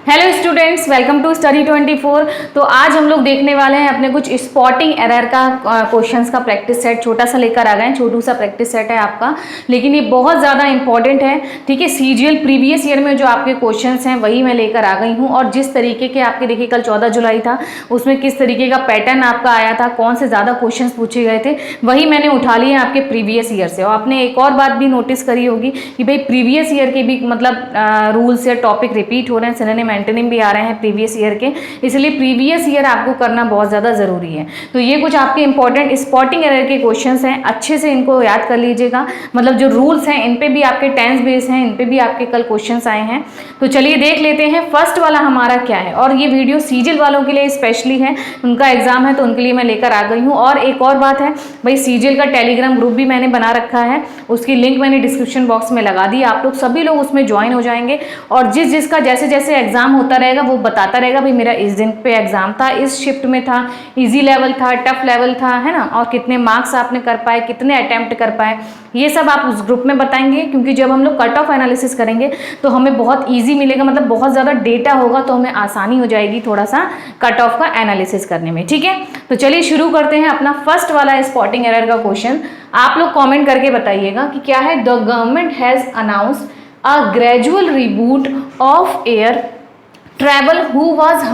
Hello students, welcome to study 24। तो आज हम लोग देखने वाले हैं अपने कुछ स्पॉटिंग एरर का क्वेश्चंस का प्रैक्टिस सेट छोटा सा लेकर आ गए हैं। छोटू सा प्रैक्टिस सेट है आपका, लेकिन ये बहुत ज़्यादा इंपॉर्टेंट है। ठीक है, सीजीएल प्रीवियस ईयर में जो आपके क्वेश्चंस हैं वही मैं लेकर आ गई हूँ। और जिस तरीके के आपके देखिए कल 14 जुलाई था, उसमें किस तरीके का पैटर्न आपका आया था, कौन से ज़्यादा क्वेश्चन पूछे गए थे, वही मैंने उठा लिए आपके प्रीवियस ईयर से। और आपने एक और बात भी नोटिस करी होगी कि भाई प्रीवियस ईयर के भी मतलब रूल्स या टॉपिक रिपीट हो रहे हैं, सिनोनिम एंटोनिम भी आ रहे हैं प्रीवियस ईयर के, इसलिए प्रीवियस ईयर आपको करना बहुत ज़्यादा ज़रूरी है। तो ये कुछ आपके इंपॉर्टेंट स्पॉटिंग एरर के क्वेश्चंस हैं, अच्छे से इनको याद कर लीजिएगा। मतलब जो रूल्स हैं इन पे भी आपके टेंस बेस हैं, इन पे भी आपके कल क्वेश्चंस आए हैं। तो चलिए देख लेते हैं फर्स्ट वाला हमारा क्या है। और ये वीडियो सीजीएल वालों के लिए स्पेशली है, उनका एग्जाम है तो उनके लिए मैं लेकर आ गई हूँ। और एक और बात है भाई, सीजीएल का टेलीग्राम ग्रुप भी मैंने बना रखा है, उसकी लिंक मैंने डिस्क्रिप्शन बॉक्स में लगा दी। आप लोग सभी लोग उसमें ज्वाइन हो जाएंगे और जिसका जैसे जैसे एग्जाम होता रहेगा वो बताता रहेगा भाई मेरा इस दिन पे एग्जाम था, इस शिफ्ट में था, इजी लेवल था, टफ लेवल था, है ना, और कितने मार्क्स आपने कर पाए, कितने अटेम्प्ट कर पाए, ये सब आप उस ग्रुप में बताएंगे। क्योंकि जब हम लोग कट ऑफ एनालिसिस करेंगे तो हमें बहुत ईजी मिलेगा, मतलब बहुत ज़्यादा डेटा होगा तो हमें आसानी हो जाएगी थोड़ा सा कट ऑफ का एनालिसिस करने में। ठीक है, तो चलिए शुरू करते हैं अपना फर्स्ट वाला स्पॉटिंग एरर का क्वेश्चन। आप लोग कॉमेंट करके बताइएगा कि क्या है। The government has announced a gradual reboot of air travel who was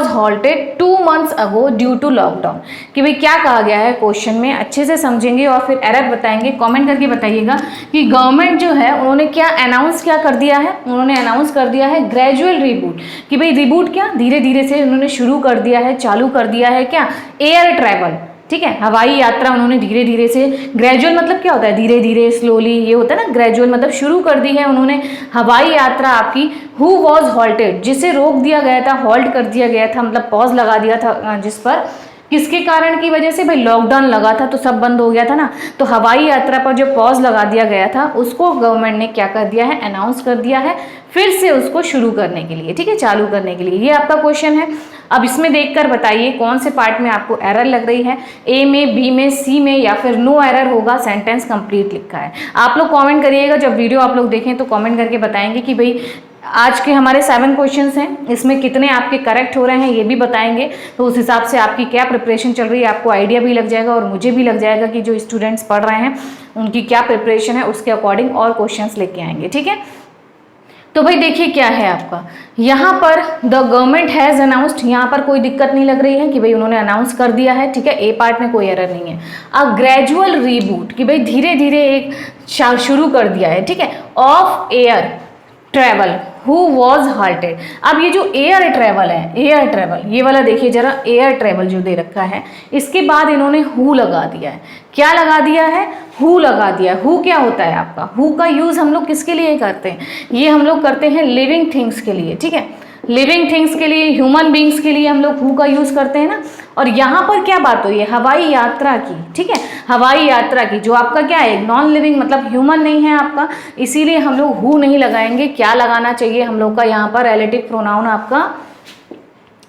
halted 2 months ago due to lockdown. कि भाई क्या कहा गया है क्वेश्चन में, अच्छे से समझेंगे और फिर एरर बताएंगे। कमेंट करके बताइएगा कि गवर्नमेंट जो है उन्होंने क्या अनाउंस क्या कर दिया है। उन्होंने अनाउंस कर दिया है ग्रेजुअल रिबूट। कि भाई रिबूट क्या, धीरे धीरे से उन्होंने शुरू कर दिया है, चालू कर दिया है क्या, एयर ट्रैवल। ठीक है, हवाई यात्रा उन्होंने धीरे धीरे से, ग्रेजुअल मतलब क्या होता है, धीरे धीरे, स्लोली, ये होता है ना ग्रेजुअल, मतलब शुरू कर दी है उन्होंने हवाई यात्रा आपकी। हु वॉज हॉल्टेड, जिसे रोक दिया गया था, हॉल्ट कर दिया गया था, मतलब पॉज लगा दिया था, जिस पर किसके कारण की वजह से, भाई लॉकडाउन लगा था तो सब बंद हो गया था ना, तो हवाई यात्रा पर जो पॉज लगा दिया गया था उसको गवर्नमेंट ने क्या कर दिया है, अनाउंस कर दिया है फिर से उसको शुरू करने के लिए। ठीक है, चालू करने के लिए। ये आपका क्वेश्चन है। अब इसमें देखकर बताइए कौन से पार्ट में आपको एरर लग रही है, ए में, बी में, सी में, या फिर नो एरर होगा, सेंटेंस कंप्लीट लिखा है। आप लोग कमेंट करिएगा, जब वीडियो आप लोग देखें तो कमेंट करके बताएंगे कि भाई आज के हमारे 7 क्वेश्चंस हैं, इसमें कितने आपके करेक्ट हो रहे हैं ये भी बताएंगे। तो उस हिसाब से आपकी क्या प्रिपरेशन चल रही है आपको आइडिया भी लग जाएगा और मुझे भी लग जाएगा कि जो स्टूडेंट्स पढ़ रहे हैं उनकी क्या प्रिपरेशन है, उसके अकॉर्डिंग और क्वेश्चंस लेके आएंगे। ठीक है, तो भाई देखिए क्या है आपका यहाँ पर, द गवर्नमेंट हैज़ अनाउंस्ड, यहाँ पर कोई दिक्कत नहीं लग रही है कि भाई उन्होंने अनाउंस कर दिया है। ठीक है, ए पार्ट में कोई एरर नहीं है। अ ग्रेजुअल रीबूट, कि भाई धीरे धीरे एक शुरू कर दिया है। ठीक है, of air travel who was halted. अब ये जो एयर ट्रैवल है, एयर ट्रैवल, ये वाला देखिए जरा, एयर ट्रैवल जो दे रखा है, इसके बाद इन्होंने हु लगा दिया है। क्या लगा दिया है, हु लगा दिया है। हु क्या होता है आपका, हु का यूज हम लोग किसके लिए करते हैं, ये हम लोग करते हैं लिविंग थिंग्स के लिए। ठीक है, लिविंग थिंग्स के लिए, ह्यूमन बींग्स के लिए हम लोग हु का यूज करते हैं ना। और यहाँ पर क्या बात हुई है, हवाई यात्रा की। ठीक है, हवाई यात्रा की, जो आपका क्या है, नॉन लिविंग मतलब ह्यूमन नहीं है आपका, इसीलिए हम लोग हु नहीं लगाएंगे। क्या लगाना चाहिए हम लोग का यहाँ पर, रिलेटिव प्रोनाउन आपका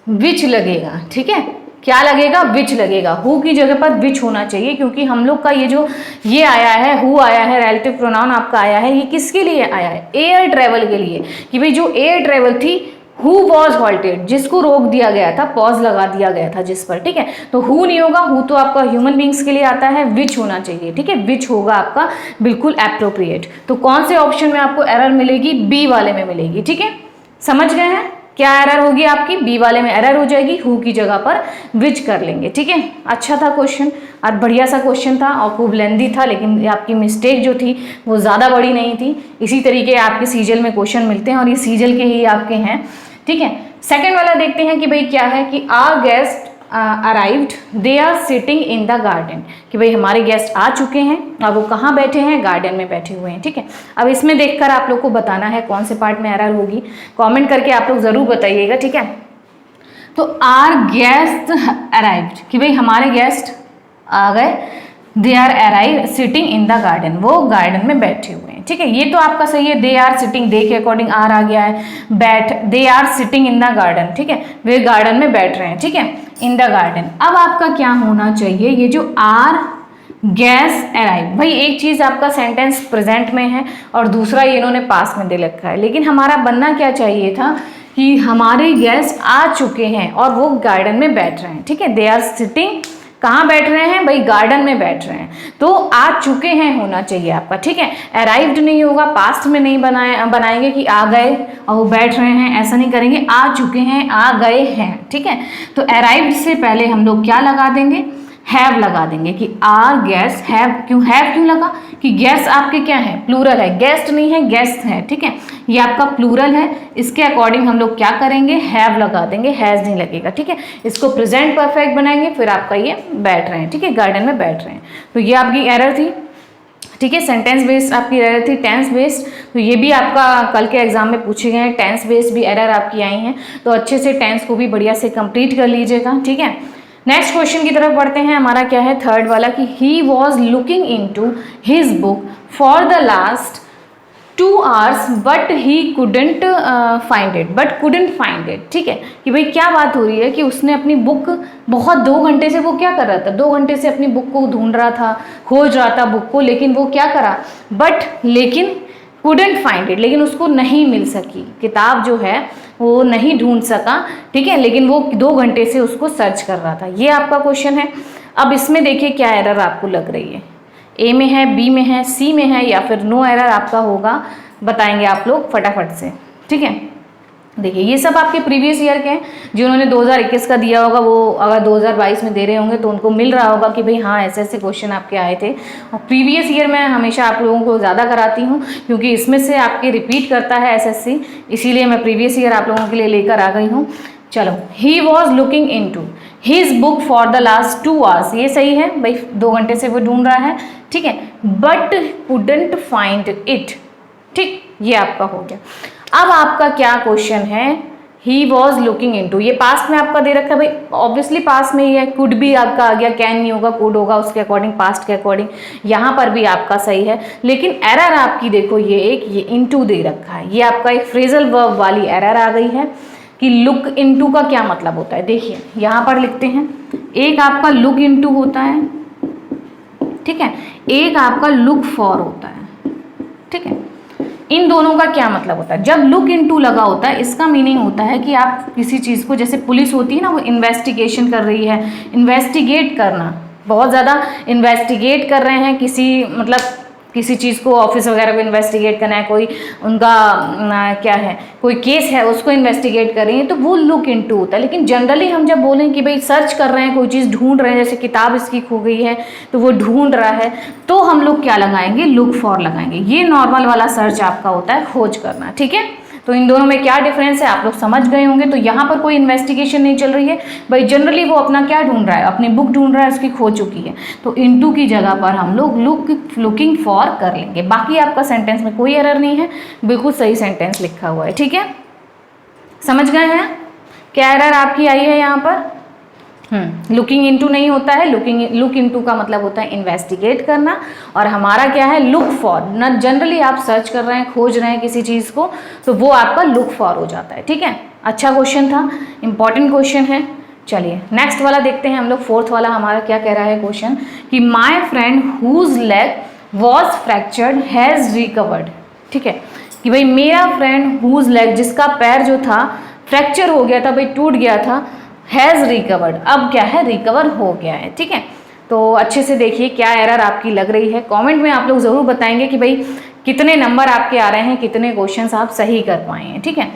विच लगेगा। ठीक है, क्या लगेगा, विच लगेगा। हु की जगह पर विच होना चाहिए, क्योंकि हम लोग का ये जो ये आया है, हु आया है, रिलेटिव प्रोनाउन आपका आया है, ये किसके लिए आया है, एयर ट्रैवल के लिए। कि भाई जो एयर ट्रैवल थी, हु वॉज हॉल्टेड, जिसको रोक दिया गया था, पॉज लगा दिया गया था जिस पर। ठीक है, तो हु नहीं होगा, हु तो आपका ह्यूमन बींग्स के लिए आता है, विच होना चाहिए। ठीक है, विच होगा आपका बिल्कुल एप्रोप्रिएट। तो कौन से ऑप्शन में आपको एरर मिलेगी, बी वाले में मिलेगी। ठीक है, समझ गए हैं, क्या एरर होगी आपकी, बी वाले में एरर हो जाएगी, हु की जगह पर विच कर लेंगे। ठीक है, अच्छा था क्वेश्चन और बढ़िया सा क्वेश्चन था और खूब लेंदी था, लेकिन आपकी मिस्टेक जो थी वो ज़्यादा बड़ी नहीं थी। इसी तरीके आपके सीजीएल में क्वेश्चन मिलते हैं और ये सीजीएल के ही आपके हैं। ठीक है, सेकंड वाला देखते हैं कि भाई क्या है, कि our guest arrived, they are sitting in the garden. कि भाई हमारे गेस्ट आ चुके हैं और वो कहाँ बैठे हैं, गार्डन में बैठे हुए हैं। ठीक है, अब इसमें देखकर आप लोग को बताना है कौन से पार्ट में एरर होगी, कमेंट करके आप लोग ज़रूर बताइएगा। ठीक है, तो आर गेस्ट अराइव्ड, कि भाई हमारे गेस्ट आ गए, they are arrive sitting in the garden, वो गार्डन में बैठे हुए हैं। ठीक है, ये तो आपका सही है, दे आर सिटिंग, दे के अकॉर्डिंग आर आ गया है, बैठ, they are sitting in the garden. ठीक है, वे गार्डन में बैठ रहे हैं। ठीक है, इन द गार्डन। अब आपका क्या होना चाहिए, ये जो आर गैस अराइव। भाई एक चीज आपका सेंटेंस प्रेजेंट में है और दूसरा ये इन्होंने पास में दे रखा है, लेकिन हमारा बनना क्या चाहिए था कि हमारे गेस्ट आ चुके हैं और वो गार्डन में बैठ रहे हैं। ठीक है, दे आर सिटिंग, कहाँ बैठ रहे हैं भाई, गार्डन में बैठ रहे हैं, तो आ चुके हैं होना चाहिए आपका। ठीक है, अराइव्ड नहीं होगा, पास्ट में नहीं बनाएंगे कि आ गए और वो बैठ रहे हैं, ऐसा नहीं करेंगे, आ चुके हैं, आ गए हैं। ठीक है, तो अराइव्ड से पहले हम लोग क्या लगा देंगे, हैव लगा देंगे कि आर गेस्ट हैव क्यों लगा कि गेस्ट आपके क्या है, प्लूरल है, गेस्ट नहीं है गेस्ट है। ठीक है, ये आपका प्लूरल है, इसके अकॉर्डिंग हम लोग क्या करेंगे, हैव लगा देंगे, हैज नहीं लगेगा। ठीक है, इसको प्रेजेंट परफेक्ट बनाएंगे, फिर आपका ये बैठ रहे हैं, ठीक है, गार्डन में बैठ रहे हैं। तो ये आपकी एरर थी। ठीक है, सेंटेंस बेस्ड आपकी एरर थी, टेंस बेस्ड, तो ये भी आपका कल के एग्जाम में पूछे गए हैं, टेंस बेस्ड भी एरर आपकी आई हैं, तो अच्छे से टेंस को भी बढ़िया से कंप्लीट कर लीजिएगा। ठीक है, नेक्स्ट क्वेश्चन की तरफ बढ़ते हैं। हमारा क्या है, थर्ड वाला कि ही was looking into his book for the last 2 hours but he couldn't find it, but couldn't find it. ठीक है, कि भाई क्या बात हो रही है कि उसने अपनी बुक बहुत 2 घंटे से वो क्या कर रहा था, 2 घंटे से अपनी बुक को ढूंढ रहा था, खोज रहा था बुक को, लेकिन वो क्या करा, लेकिन कुडेंट फाइंड इट, लेकिन उसको नहीं मिल सकी, किताब जो है वो नहीं ढूंढ सका। ठीक है, लेकिन वो 2 घंटे से उसको सर्च कर रहा था। ये आपका क्वेश्चन है। अब इसमें देखिए क्या एरर आपको लग रही है, ए में है, बी में है, सी में है, या फिर नो एरर आपका होगा, बताएंगे आप लोग फटाफट से। ठीक है, देखिए ये सब आपके प्रीवियस ईयर के हैं, जिन्होंने 2021 का दिया होगा वो अगर 2022 में दे रहे होंगे तो उनको मिल रहा होगा कि भाई हाँ ऐसे ऐसे क्वेश्चन आपके आए थे। और प्रीवियस ईयर मैं हमेशा आप लोगों को ज़्यादा कराती हूँ क्योंकि इसमें से आपके रिपीट करता है एसएससी, इसीलिए मैं प्रीवियस ईयर आप लोगों के लिए लेकर आ गई हूँ। चलो, he was looking into his book for the last 2 hours, ये सही है भाई, 2 घंटे से वो ढूंढ रहा है। ठीक है, बट कुडंट फाइंड इट। ठीक, ये आपका हो गया। अब आपका क्या क्वेश्चन है, ही वॉज लुकिंग इनटू, ये पास्ट में आपका दे रखा है भाई, ऑब्वियसली पास्ट में ही है, कुड भी आपका आ गया, कैन नहीं होगा, कुड होगा, उसके अकॉर्डिंग पास्ट के अकॉर्डिंग यहाँ पर भी आपका सही है। लेकिन एरर आपकी देखो ये इनटू दे रखा है, ये आपका एक फ्रेजल वर्ब वाली एरर आ गई है कि लुक इनटू का क्या मतलब होता है। देखिए यहाँ पर लिखते हैं, एक आपका लुक इनटू होता है, ठीक है, एक आपका लुक फॉर होता है। ठीक है, इन दोनों का क्या मतलब होता है, जब लुक इनटू लगा होता है इसका मीनिंग होता है कि आप किसी चीज़ को, जैसे पुलिस होती है ना, वो इन्वेस्टिगेशन कर रही है, इन्वेस्टिगेट करना, बहुत ज़्यादा इन्वेस्टिगेट कर रहे हैं किसी, मतलब किसी चीज़ को, ऑफिस वगैरह को इन्वेस्टिगेट करना है, कोई उनका क्या है, कोई केस है उसको इन्वेस्टिगेट कर रही है, तो वो लुक इनटू होता है। लेकिन जनरली हम जब बोलें कि भाई सर्च कर रहे हैं, कोई चीज़ ढूंढ रहे हैं, जैसे किताब इसकी खो गई है तो वो ढूंढ रहा है, तो हम लोग क्या लगाएंगे, लुक फॉर लगाएंगे। ये नॉर्मल वाला सर्च आपका होता है, खोज करना। ठीक है, तो इन दोनों में क्या डिफरेंस है आप लोग समझ गए होंगे। तो यहाँ पर कोई इन्वेस्टिगेशन नहीं चल रही है भाई, जनरली वो अपना क्या ढूंढ रहा है, अपनी बुक ढूंढ रहा है, उसकी खो चुकी है, तो इनटू की जगह पर हम लोग लुकिंग फॉर कर लेंगे। बाकी आपका सेंटेंस में कोई एरर नहीं है, बिल्कुल सही सेंटेंस लिखा हुआ है। ठीक है, समझ गए हैं क्या एरर आपकी आई है यहाँ पर। लुकिंग इनटू नहीं होता है, लुक इनटू का मतलब होता है इन्वेस्टिगेट करना, और हमारा क्या है, लुक फॉर। न जनरली आप सर्च कर रहे हैं, खोज रहे हैं किसी चीज़ को, तो वो आपका लुक फॉर हो जाता है। ठीक है, अच्छा क्वेश्चन था, इंपॉर्टेंट क्वेश्चन है। चलिए नेक्स्ट वाला देखते हैं हम लोग। फोर्थ वाला हमारा क्या कह रहा है क्वेश्चन कि my friend whose leg was fractured has recovered. ठीक है, कि भाई मेरा फ्रेंड हुज लेग, जिसका पैर जो था फ्रैक्चर हो गया था भाई, टूट गया था, हैज़ रिकवर्ड, अब क्या है, रिकवर हो गया है। ठीक है, तो अच्छे से देखिए क्या एरर आपकी लग रही है। कमेंट में आप लोग ज़रूर बताएंगे कि भाई कितने नंबर आपके आ रहे हैं, कितने क्वेश्चंस आप सही कर पाए हैं। ठीक है,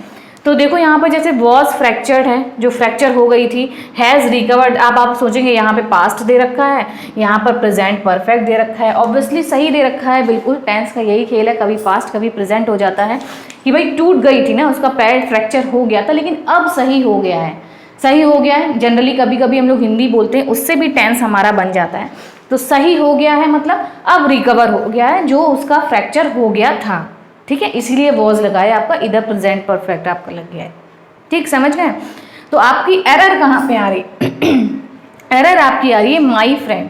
तो देखो यहाँ पर जैसे वॉज फ्रैक्चर्ड है, जो फ्रैक्चर हो गई थी, हैज़ रिकवर्ड, अब आप सोचेंगे यहाँ पे पास्ट दे रखा है, यहाँ पर प्रेजेंट परफेक्ट दे रखा है, ऑब्वियसली सही दे रखा है, बिल्कुल टेंस का यही खेल है, कभी पास्ट कभी प्रेजेंट हो जाता है कि भाई टूट गई थी ना, उसका पैर फ्रैक्चर हो गया था, लेकिन अब सही हो गया है, सही हो गया है। जनरली कभी कभी हम लोग हिंदी बोलते हैं, उससे भी टेंस हमारा बन जाता है, तो सही हो गया है मतलब अब रिकवर हो गया है जो उसका फ्रैक्चर हो गया था। ठीक है, इसीलिए वॉज लगाया आपका, इधर प्रेजेंट परफेक्ट आपका लग गया है। ठीक, समझ गए। तो आपकी एरर कहाँ पे आ रही एरर आपकी आ रही है माई फ्रेंड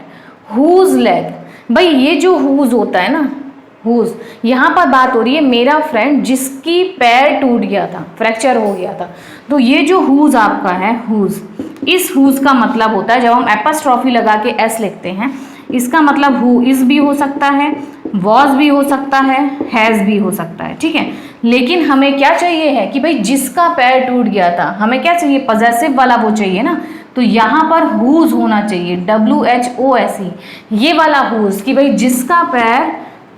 हुज लेग। भाई ये जो हुज होता है ना, हुज, यहाँ पर बात हो रही है मेरा फ्रेंड जिसकी पैर टूट गया था, फ्रैक्चर हो गया था, तो ये जो हुज आपका है, हुज, इस हुज का मतलब होता है, जब हम एपस्ट्रॉफी लगा के एस लिखते हैं, इसका मतलब हु इज भी हो सकता है, वॉज भी हो सकता है, हैज़ भी हो सकता है, ठीक है। लेकिन हमें क्या चाहिए है कि भाई जिसका पैर टूट गया था, हमें क्या चाहिए, पॉजेसिव वाला वो चाहिए ना। तो यहाँ पर हुज होना चाहिए, WHOSE, ये वाला हुज, कि भाई जिसका पैर,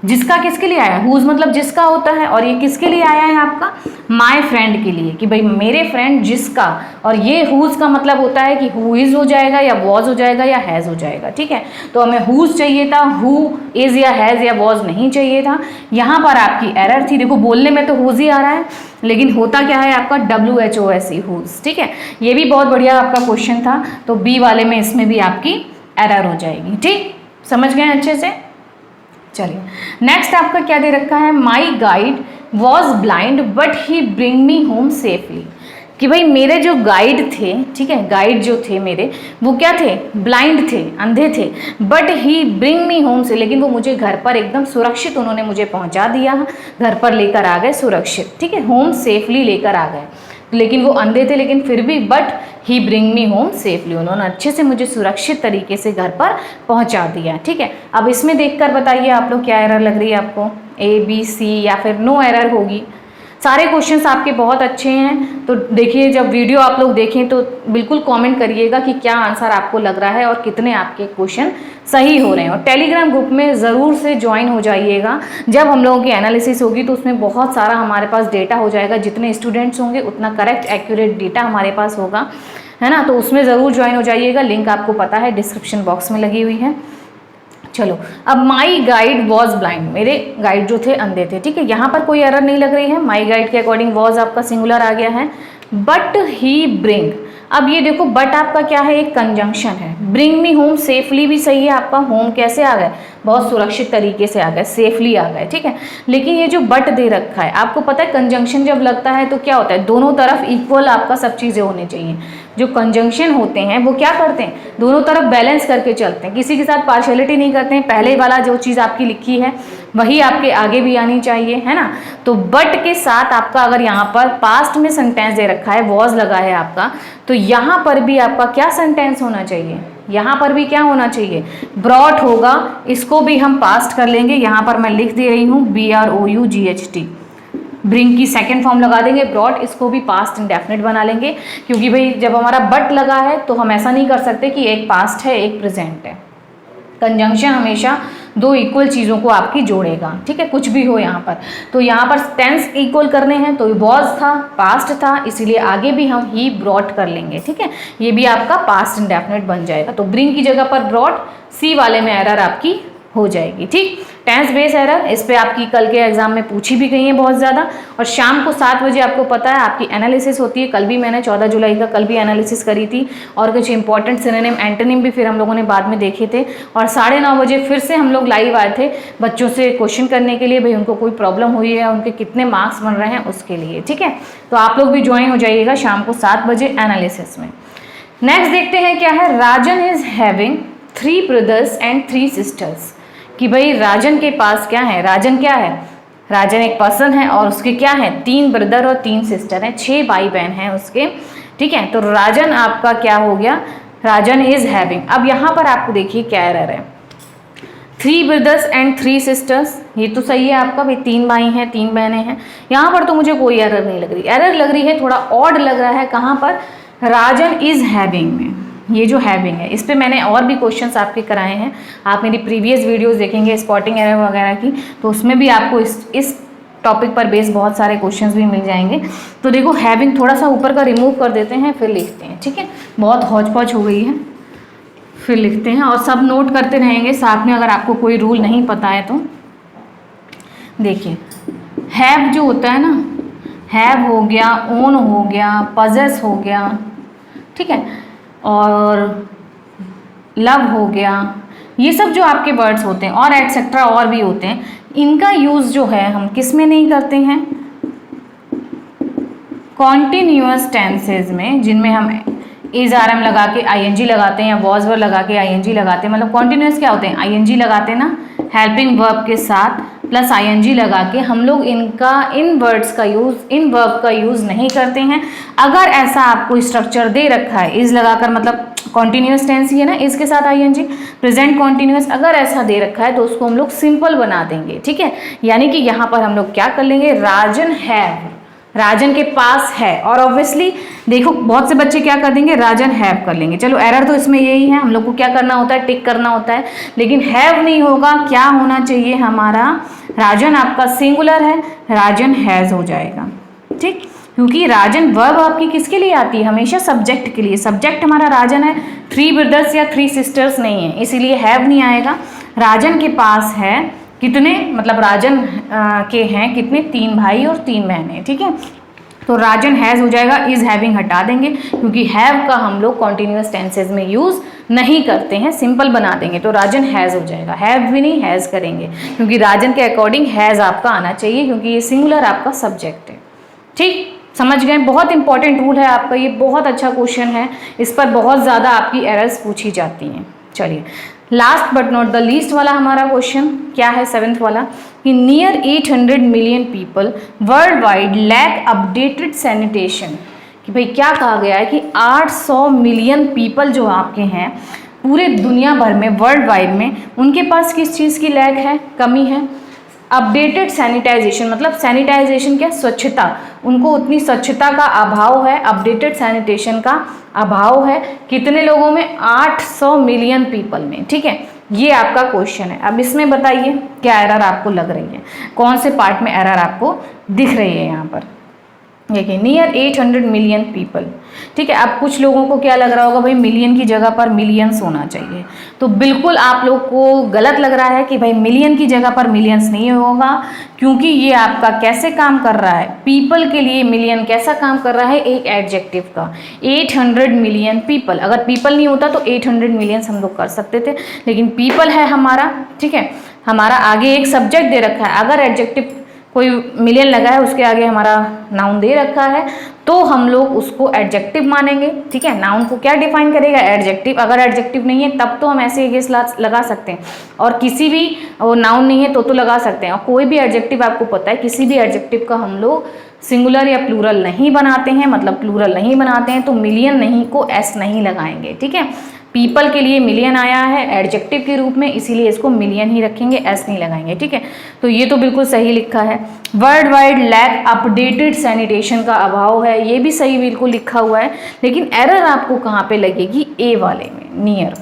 जिसका किसके लिए आया, हुज मतलब जिसका होता है, और ये किसके लिए आया है आपका, माय फ्रेंड के लिए, कि भाई मेरे फ्रेंड जिसका, और ये हुज का मतलब होता है कि हु इज हो जाएगा या वॉज हो जाएगा या हैज़ हो जाएगा, ठीक है। तो हमें हुज चाहिए था, हु इज या हैज़ या वॉज नहीं चाहिए था। यहाँ पर आपकी एरर थी, देखो बोलने में तो हुज ही आ रहा है, लेकिन होता क्या है आपका WHOSE, हुज, ठीक है। ये भी बहुत बढ़िया आपका क्वेश्चन था, तो बी वाले में इसमें भी आपकी एरर हो जाएगी, ठीक, समझ गए अच्छे से। चलिए नेक्स्ट आपका क्या दे रखा है, माई guide was blind but he bring me home safely, कि भाई मेरे जो गाइड थे, ठीक है, गाइड जो थे मेरे, वो क्या थे, ब्लाइंड थे, अंधे थे, but he bring me home से, लेकिन वो मुझे घर पर एकदम सुरक्षित उन्होंने मुझे पहुंचा दिया, घर पर लेकर आ गए सुरक्षित, ठीक है, होम सेफली लेकर आ गए। लेकिन वो अंधे थे, लेकिन फिर भी but he bring me home safely, उन्होंने अच्छे से मुझे सुरक्षित तरीके से घर पर पहुंचा दिया, ठीक है। अब इसमें देखकर बताइए आप लोग क्या एरर लग रही है आपको, ABC या फिर नो एरर होगी। सारे क्वेश्चंस आपके बहुत अच्छे हैं, तो देखिए जब वीडियो आप लोग देखें तो बिल्कुल कमेंट करिएगा कि क्या आंसर आपको लग रहा है और कितने आपके क्वेश्चन सही हो रहे हैं। और टेलीग्राम ग्रुप में ज़रूर से ज्वाइन हो जाइएगा, जब हम लोगों की एनालिसिस होगी तो उसमें बहुत सारा हमारे पास डेटा हो जाएगा, जितने स्टूडेंट्स होंगे उतना करेक्ट एक्यूरेट डेटा हमारे पास होगा, है ना। तो उसमें ज़रूर ज्वाइन हो जाइएगा, लिंक आपको पता है डिस्क्रिप्शन बॉक्स में लगी हुई है। चलो अब माई गाइड वॉज ब्लाइंड, मेरे गाइड जो थे अंधे थे, ठीक है, यहाँ पर कोई एरर नहीं लग रही है, माई गाइड के अकॉर्डिंग वॉज आपका सिंगुलर आ गया है, बट ही ब्रिंग, अब ये देखो बट आपका क्या है, एक कंजंक्शन है, ब्रिंग मी होम सेफली भी सही है आपका, होम कैसे आ गए, बहुत सुरक्षित तरीके से आ गए, सेफली आ गए, ठीक है। लेकिन ये जो बट दे रखा है, आपको पता है कंजंक्शन जब लगता है तो क्या होता है, दोनों तरफ इक्वल आपका सब चीज़ें होनी चाहिए। जो कंजंक्शन होते हैं वो क्या करते हैं, दोनों तरफ बैलेंस करके चलते हैं, किसी के साथ पार्शियलिटी नहीं करते हैं, पहले वाला जो चीज़ आपकी लिखी है वही आपके आगे भी आनी चाहिए, है ना। तो बट के साथ आपका अगर यहाँ पर पास्ट में सेंटेंस दे रखा है, वॉज लगा है आपका, तो यहाँ पर भी आपका क्या सेंटेंस होना चाहिए, यहाँ पर भी क्या होना चाहिए, ब्रॉट होगा, इसको भी हम पास्ट कर लेंगे, यहाँ पर मैं लिख दे रही हूँ BROUGHT, ब्रिंग की सेकेंड फॉर्म लगा देंगे, ब्रॉट, इसको भी पास्ट इंडेफिनिट बना लेंगे, क्योंकि भाई जब हमारा बट लगा है तो हम ऐसा नहीं कर सकते कि एक पास्ट है एक प्रेजेंट है। कंजंक्शन हमेशा दो इक्वल चीज़ों को आपकी जोड़ेगा, ठीक है, कुछ भी हो यहाँ पर। तो यहाँ पर टेंस इक्वल करने हैं, तो वॉज था, पास्ट था, इसीलिए आगे भी हम ही ब्रॉट कर लेंगे, ठीक है, ये भी आपका पास्ट इंडेफिनिट बन जाएगा। तो ब्रिंग की जगह पर ब्रॉट, सी वाले में एरर आपकी हो जाएगी, ठीक। टेंस बेस एरर, इस पे आपकी कल के एग्जाम में पूछी भी गई है बहुत ज़्यादा। और शाम को 7 बजे आपको पता है आपकी एनालिसिस होती है, कल भी मैंने 14 जुलाई का कल भी एनालिसिस करी थी, और कुछ इंपॉर्टेंट सिनोनिम एंटोनिम भी फिर हम लोगों ने बाद में देखे थे। और 9:30 बजे फिर से हम लोग लाइव आए थे बच्चों से क्वेश्चन करने के लिए, भाई उनको कोई प्रॉब्लम हुई है, उनके कितने मार्क्स बन रहे हैं उसके लिए, ठीक है। तो आप लोग भी ज्वाइन हो जाइएगा शाम को 7 बजे एनालिसिस में। नेक्स्ट देखते हैं क्या है, Rajan is having 3 brothers and 3 sisters, कि भाई राजन के पास क्या है, राजन क्या है, राजन एक पर्सन है और उसके क्या है, 3 ब्रदर और 3 सिस्टर हैं, 6 भाई बहन हैं उसके, ठीक है। तो राजन आपका क्या हो गया, राजन इज हैविंग। अब यहाँ पर आपको देखिए क्या एरर है, 3 ब्रदर्स एंड 3 सिस्टर्स, ये तो सही है आपका, भाई 3 भाई हैं 3 बहनें हैं, यहाँ पर तो मुझे कोई एरर नहीं लग रही। एरर लग रही है, थोड़ा ऑड लग रहा है, कहाँ पर, राजन इज हैविंग में, ये जो हैविंग है इस पे मैंने और भी क्वेश्चंस आपके कराए हैं, आप मेरी प्रीवियस वीडियोस देखेंगे स्पॉटिंग एरर वगैरह की, तो उसमें भी आपको इस टॉपिक पर बेस्ड बहुत सारे क्वेश्चंस भी मिल जाएंगे। तो देखो हैविंग थोड़ा सा ऊपर का रिमूव कर देते हैं फिर लिखते हैं, ठीक है, बहुत हौच पौच हो गई है, फिर लिखते हैं और सब नोट करते रहेंगे साथ में, अगर आपको कोई रूल नहीं पता है तो। देखिए हैव जो होता है ना, हैव हो गया, ओन हो गया, पजेस हो गया, ठीक है, और लव हो गया, ये सब जो आपके वर्ड्स होते हैं और एटसेट्रा और भी होते हैं, इनका यूज़ जो है हम किस में नहीं करते हैं, कॉन्टिन्यूअस टेंसेज में, जिनमें हम इज आर एम लगा के ING लगाते हैं या वॉज वर लगा के ING लगाते हैं। मतलब कॉन्टिन्यूअस क्या होते हैं, ING लगाते हैं ना, हेल्पिंग वर्ब के साथ प्लस ING लगा के हम लोग इन वर्ड्स का यूज़, इन वर्ब का यूज़ नहीं करते हैं। अगर ऐसा आपको स्ट्रक्चर दे रखा है, इज लगाकर मतलब कॉन्टिन्यूस टेंस ही है ना, इसके साथ आईएनजी। प्रेजेंट कॉन्टिन्यूस अगर ऐसा दे रखा है तो उसको हम लोग सिंपल बना देंगे, ठीक है। यानी कि यहाँ पर हम लोग क्या कर लेंगे, राजन हैव, राजन के पास है। और ऑब्वियसली देखो बहुत से बच्चे क्या कर देंगे, राजन हैव कर लेंगे। चलो एरर तो इसमें यही है, हम लोग को क्या करना होता है, टिक करना होता है, लेकिन हैव नहीं होगा। क्या होना चाहिए हमारा, राजन आपका सिंगुलर है, राजन हैज हो जाएगा, ठीक। क्योंकि राजन वर्ब आपकी किसके लिए आती है, हमेशा सब्जेक्ट के लिए। सब्जेक्ट हमारा राजन है, 3 ब्रदर्स या 3 सिस्टर्स नहीं है, इसीलिए हैव नहीं आएगा। राजन के पास है कितने, मतलब राजन के हैं कितने, 3 भाई और 3 बहनें, ठीक है। तो राजन हैज़ हो जाएगा, इज हैविंग हटा देंगे क्योंकि हैव का हम लोग कॉन्टिन्यूस टेंसेज में यूज़ नहीं करते हैं, सिंपल बना देंगे तो राजन हैज़ हो जाएगा। हैव भी नहीं, हैज़ करेंगे क्योंकि राजन के अकॉर्डिंग हैज़ आपका आना चाहिए क्योंकि ये सिंगुलर आपका सब्जेक्ट है, ठीक। समझ गए, बहुत इंपॉर्टेंट रूल है आपका, ये बहुत अच्छा क्वेश्चन है, इस पर बहुत ज़्यादा आपकी एरर्स पूछी जाती हैं। चलिए last but not the least वाला हमारा क्वेश्चन क्या है, 7th वाला, कि near 800 million people worldwide lack updated sanitation. कि भाई क्या कहा गया है कि 800 मिलियन पीपल जो आपके हैं पूरे दुनिया भर में, वर्ल्ड वाइड में, उनके पास किस चीज़ की लैक है, कमी है, अपडेटेड सैनिटाइजेशन। मतलब सैनिटाइजेशन क्या, स्वच्छता, उनको उतनी स्वच्छता का अभाव है, अपडेटेड सैनिटेशन का अभाव है। कितने लोगों में, 800 मिलियन पीपल में, ठीक है। ये आपका क्वेश्चन है। अब इसमें बताइए क्या एरर आपको लग रही है, कौन से पार्ट में एरर आपको दिख रही है यहाँ पर। देखिए नियर 800 मिलियन पीपल, ठीक है। अब कुछ लोगों को क्या लग रहा होगा, भाई मिलियन की जगह पर मिलियंस होना चाहिए, तो बिल्कुल आप लोग को गलत लग रहा है कि भाई मिलियन की जगह पर मिलियंस नहीं होगा, क्योंकि ये आपका कैसे काम कर रहा है, पीपल के लिए मिलियन कैसा काम कर रहा है, एक एडजेक्टिव का। 800 मिलियन पीपल, अगर पीपल नहीं होता तो 800 मिलियंस हम लोग कर सकते थे, लेकिन पीपल है हमारा, ठीक है। हमारा आगे एक सब्जेक्ट दे रखा है, अगर एडजेक्टिव कोई मिलियन लगा है उसके आगे हमारा नाउन दे रखा है तो हम लोग उसको एडजेक्टिव मानेंगे, ठीक है। नाउन को क्या डिफाइन करेगा, एडजेक्टिव। अगर एडजेक्टिव नहीं है तब तो हम ऐसे गेस लगा सकते हैं, और किसी भी नाउन नहीं है तो लगा सकते हैं। और कोई भी एडजेक्टिव आपको पता है, किसी भी एडजेक्टिव का हम लोग सिंगुलर या प्लूरल नहीं बनाते हैं, मतलब प्लूरल नहीं बनाते हैं तो मिलियन नहीं को एस नहीं लगाएंगे, ठीक है। पीपल के लिए मिलियन आया है एडजेक्टिव के रूप में, इसीलिए इसको मिलियन ही रखेंगे, एस नहीं लगाएंगे, ठीक है। तो ये तो बिल्कुल सही लिखा है। Worldwide lack updated sanitation का अभाव है, ये भी सही बिल्कुल लिखा हुआ है, लेकिन एरर आपको कहाँ पे लगेगी, ए वाले में, नियर।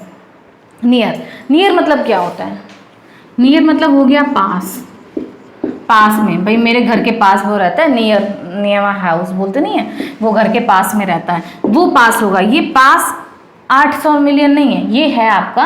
नियर, नियर मतलब क्या होता है, नियर मतलब हो गया पास, पास में, भाई मेरे घर के पास वो रहता है, नियर, नियर माय हाउस बोलते नहीं है, वो घर के पास में रहता है, वो पास होगा। ये पास 800 मिलियन नहीं है, ये है आपका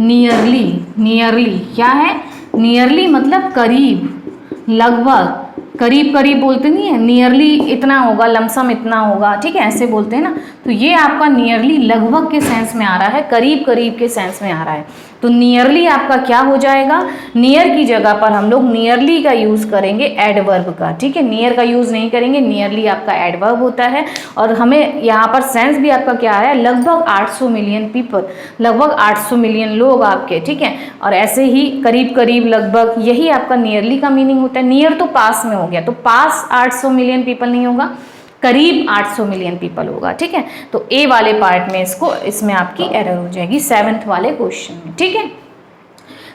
नियरली। नियरली क्या है, नियरली मतलब करीब, लगभग, करीब करीब बोलते नहीं है, नियरली इतना होगा, लमसम इतना होगा, ठीक है, ऐसे बोलते हैं ना। तो ये आपका नियरली लगभग के सेंस में आ रहा है, करीब करीब के सेंस में आ रहा है। तो नियरली आपका क्या हो जाएगा, नियर की जगह पर हम लोग नियरली का यूज़ करेंगे एडवर्ब का, ठीक है। नियर का यूज़ नहीं करेंगे, नियरली आपका एडवर्ब होता है। और हमें यहाँ पर सेंस भी आपका क्या है, लगभग 800 मिलियन पीपल, लगभग 800 मिलियन लोग आपके, ठीक है। और ऐसे ही करीब करीब, लगभग, यही आपका नियरली का मीनिंग होता है। नियर तो पास में हो गया, तो पास 800 मिलियन पीपल नहीं होगा, करीब 800 मिलियन पीपल होगा, ठीक है। तो ए वाले पार्ट में इसमें आपकी एरर हो जाएगी 7th वाले क्वेश्चन में, ठीक है।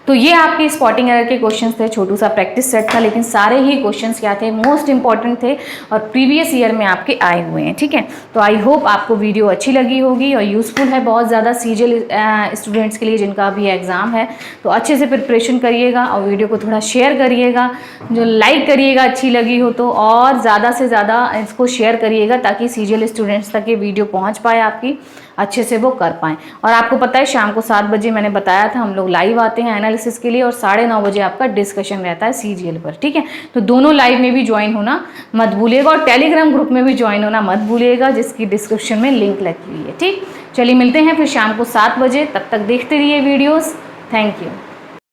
तो ये आपके स्पॉटिंग एरर के क्वेश्चंस थे, छोटू सा प्रैक्टिस सेट था, लेकिन सारे ही क्वेश्चंस क्या थे, मोस्ट इंपॉर्टेंट थे और प्रीवियस ईयर में आपके आए हुए हैं, ठीक है। तो आई होप आपको वीडियो अच्छी लगी होगी और यूज़फुल है बहुत ज़्यादा सीजीएल स्टूडेंट्स के लिए जिनका अभी एग्ज़ाम है। तो अच्छे से प्रिपरेशन करिएगा और वीडियो को थोड़ा शेयर करिएगा, जो लाइक करिएगा अच्छी लगी हो तो, और ज़्यादा से ज़्यादा इसको शेयर करिएगा ताकि सीजीएल स्टूडेंट्स तक ये वीडियो पहुँच पाए, आपकी अच्छे से वो कर पाएँ। और आपको पता है शाम को 7 बजे मैंने बताया था हम लोग लाइव आते हैं एनालिसिस के लिए, और 9:30 बजे आपका डिस्कशन रहता है सीजीएल पर, ठीक है। तो दोनों लाइव में भी ज्वाइन होना मत भूलिएगा और टेलीग्राम ग्रुप में भी ज्वाइन होना मत भूलिएगा, जिसकी डिस्क्रिप्शन में लिंक लगी हुई है, ठीक। चलिए मिलते हैं फिर शाम को 7 बजे, तब तक देखते रहिए वीडियोज़। Thank you.